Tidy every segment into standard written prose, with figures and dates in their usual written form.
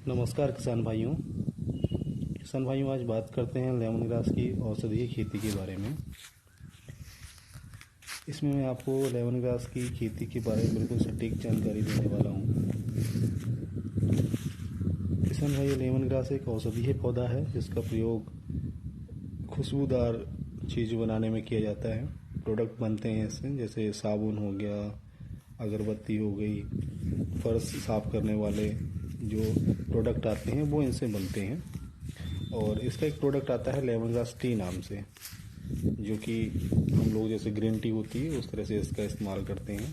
नमस्कार किसान भाइयों आज बात करते हैं लेमन ग्रास की औषधीय खेती के बारे में। इसमें मैं आपको लेमन ग्रास की खेती के बारे में बिल्कुल सटीक जानकारी देने वाला हूँ। किसान भाइयों, लेमन ग्रास एक औषधीय पौधा है जिसका प्रयोग खुशबूदार चीज़ बनाने में किया जाता है। प्रोडक्ट बनते हैं इससे, जैसे साबुन हो गया, अगरबत्ती हो गई, फर्श साफ़ करने वाले जो प्रोडक्ट आते हैं वो इनसे बनते हैं। और इसका एक प्रोडक्ट आता है लेमन ग्रास टी नाम से, जो कि हम लोग जैसे ग्रीन टी होती है उस तरह से इसका इस्तेमाल करते हैं।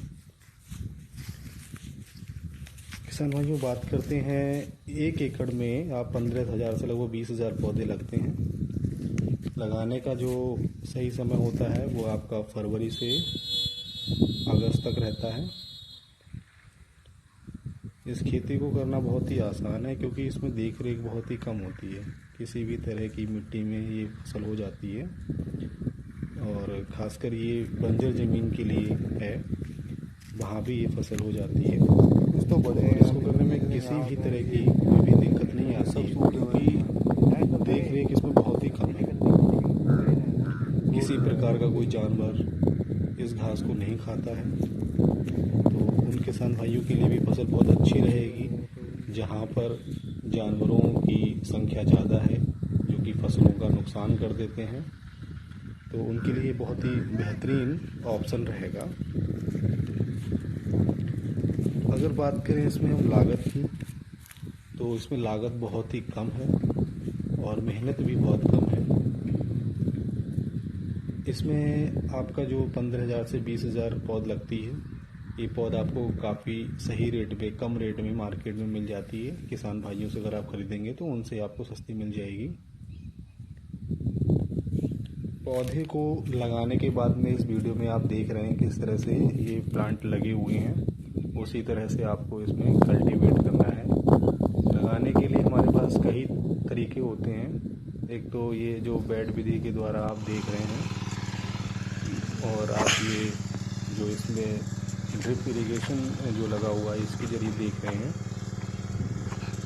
किसान भाइयों, बात करते हैं 1 एकड़ में आप 15,000 से लगभग 20,000 पौधे लगते हैं। लगाने का जो सही समय होता है वो आपका फरवरी से अगस्त तक रहता है। इस खेती को करना बहुत ही आसान है क्योंकि इसमें देख रेख बहुत ही कम होती है। किसी भी तरह की मिट्टी में ये फसल हो जाती है और ख़ासकर ये बंजर ज़मीन के लिए है, वहाँ भी ये फसल हो जाती है। तो बड़े इसको करने में किसी भी तरह की कोई भी दिक्कत नहीं आती है क्योंकि देख रेख इसमें बहुत ही कम है। किसी प्रकार का कोई जानवर इस घास को नहीं खाता है, तो उन किसान भाइयों के लिए भी फसल बहुत अच्छी रहेगी जहाँ पर जानवरों की संख्या ज़्यादा है जो कि फसलों का नुकसान कर देते हैं। तो उनके लिए बहुत ही बेहतरीन ऑप्शन रहेगा। अगर बात करें इसमें हम लागत की, तो इसमें लागत बहुत ही कम है और मेहनत भी बहुत कम है। इसमें आपका जो 15,000 से 20,000 पौध लगती है, ये पौध आपको काफ़ी सही रेट पे, कम रेट में मार्केट में मिल जाती है। किसान भाइयों से अगर आप खरीदेंगे तो उनसे आपको सस्ती मिल जाएगी। पौधे को लगाने के बाद में इस वीडियो में आप देख रहे हैं किस तरह से ये प्लांट लगे हुए हैं, उसी तरह से आपको इसमें कल्टीवेट करना है। लगाने के लिए हमारे पास कई तरीके होते हैं। एक तो ये जो बेड विधि के द्वारा आप देख रहे हैं, और आप ये जो इसमें ड्रिप इरिगेशन जो लगा हुआ है इसके जरिए देख रहे हैं।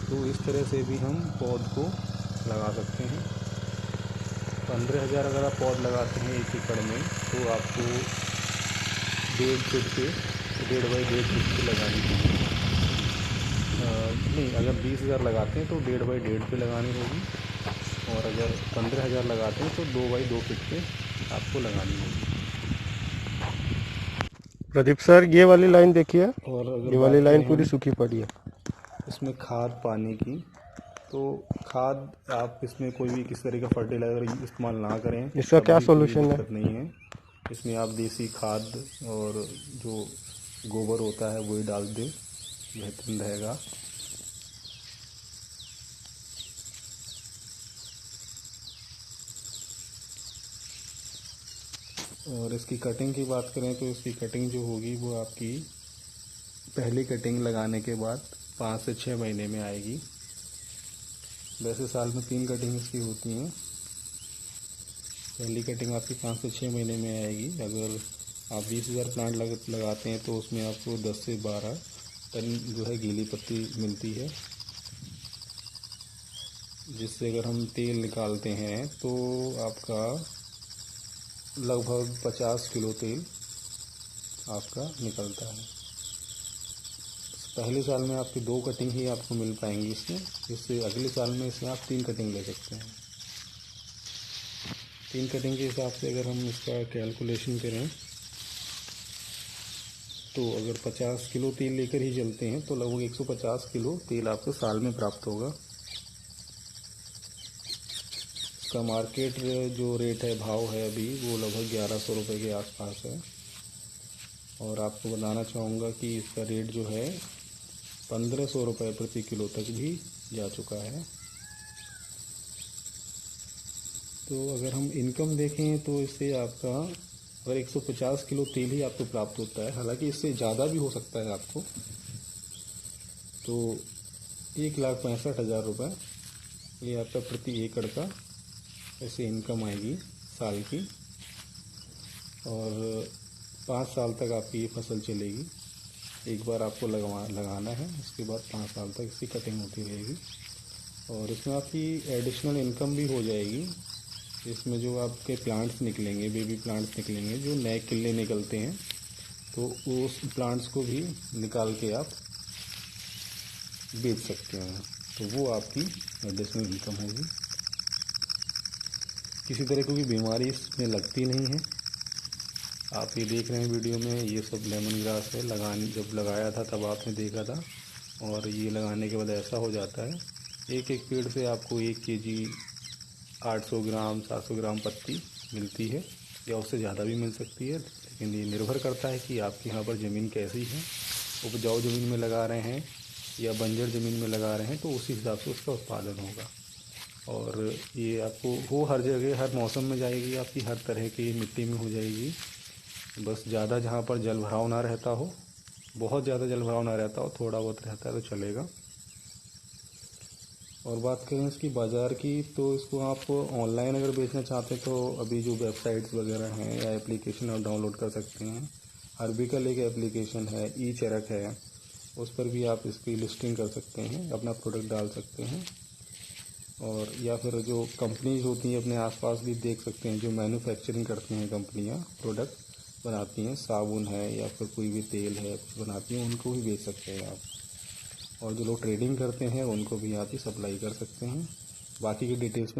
तो इस तरह से भी हम पौध को लगा सकते हैं। 15,000 अगर आप पौध लगाते हैं 1 एकड़ में तो आपको 1.5 फीट पे 1.5 बाई 1.5 फीट पे लगानी होगी। नहीं, अगर 20,000 लगाते हैं तो 1.5 बाई 1.5 पे लगानी होगी, और अगर 15,000 लगाते हैं तो 2 बाई 2 फीट पे आपको लगानी होगी। प्रदीप सर, ये वाली लाइन देखिए, और अगर ये वाली बात लाइन करें पूरी हम सूखी पड़ी है। इसमें खाद पानी की, तो खाद आप इसमें कोई भी किस तरह का फर्टिलाइज़र इस्तेमाल ना करें, इसका तब क्या भी कोई सॉल्यूशन है? दिक्कत नहीं है। इसमें आप देसी खाद और जो गोबर होता है वही डाल दें, बेहतरीन रहेगा। और इसकी कटिंग की बात करें तो इसकी कटिंग जो होगी वो आपकी पहली कटिंग लगाने के बाद 5 से 6 महीने में आएगी। वैसे साल में 3 कटिंग इसकी होती हैं। पहली कटिंग आपकी 5 से 6 महीने में आएगी। अगर आप 20,000 प्लांट लगाते हैं तो उसमें आपको 10 से 12 टन जो है गीली पत्ती मिलती है, जिससे अगर हम तेल निकालते हैं तो आपका लगभग 50 किलो तेल आपका निकलता है। पहले साल में आपकी 2 कटिंग ही आपको मिल पाएंगी इससे अगले साल में इसमें आप 3 कटिंग ले सकते हैं। 3 कटिंग के हिसाब से अगर हम इसका कैलकुलेशन करें तो अगर 50 किलो तेल लेकर ही चलते हैं तो लगभग 150 किलो तेल आपको साल में प्राप्त होगा। इसका मार्केट जो रेट है, भाव है अभी, वो लगभग 1100 रुपये के आसपास है। और आपको बताना चाहूँगा कि इसका रेट जो है 1500 रुपये प्रति किलो तक भी जा चुका है। तो अगर हम इनकम देखें तो इससे आपका अगर 150 किलो तेल ही आपको प्राप्त होता है, हालांकि इससे ज़्यादा भी हो सकता है आपको, तो 1,65,000 रुपये ये आपका प्रति एकड़ का ऐसे इनकम आएगी साल की, और 5 साल तक आपकी ये फसल चलेगी। एक बार आपको लगाना है, उसके बाद 5 साल तक इसकी कटिंग होती रहेगी और इसमें आपकी एडिशनल इनकम भी हो जाएगी। इसमें जो आपके प्लांट्स निकलेंगे, बेबी प्लांट्स निकलेंगे, जो नए किले निकलते हैं, तो उस प्लांट्स को भी निकाल के आप बेच सकते हैं, तो वो आपकी एडिशनल इनकम होगी। किसी तरह की बीमारी इसमें लगती नहीं है। आप ये देख रहे हैं वीडियो में, ये सब लेमन ग्रास है। जब लगाया था तब आपने देखा था, और ये लगाने के बाद ऐसा हो जाता है। एक एक पेड़ से आपको 1 kg 800 ग्राम 700 ग्राम पत्ती मिलती है, या उससे ज़्यादा भी मिल सकती है, लेकिन ये निर्भर करता है कि आपके यहाँ पर ज़मीन कैसी है। उपजाऊ ज़मीन में लगा रहे हैं या बंजर ज़मीन में लगा रहे हैं, तो उसी हिसाब से उसका उत्पादन होगा। और ये आपको वो हर जगह हर मौसम में जाएगी, आपकी हर तरह की मिट्टी में हो जाएगी। बस ज़्यादा जहाँ पर जल भराव ना रहता हो, बहुत ज़्यादा जल भराव ना रहता हो, थोड़ा बहुत रहता है तो चलेगा। और बात करें इसकी बाज़ार की, तो इसको आप ऑनलाइन अगर बेचना चाहते हैं तो अभी जो वेबसाइट्स वगैरह हैं या एप्लीकेशन आप डाउनलोड कर सकते हैं। हर्बिकल एक एप्लीकेशन है, ई चरक है, उस पर भी आप इसकी लिस्टिंग कर सकते हैं, अपना प्रोडक्ट डाल सकते हैं। और या फिर जो कंपनीज होती हैं अपने आसपास भी देख सकते हैं, जो मैन्युफैक्चरिंग करती हैं कंपनियां, प्रोडक्ट बनाती हैं, साबुन है या फिर कोई भी तेल है कुछ बनाती हैं, उनको भी बेच सकते हैं आप। और जो लोग ट्रेडिंग करते हैं उनको भी आप ही सप्लाई कर सकते हैं। बाकी की डिटेल्स में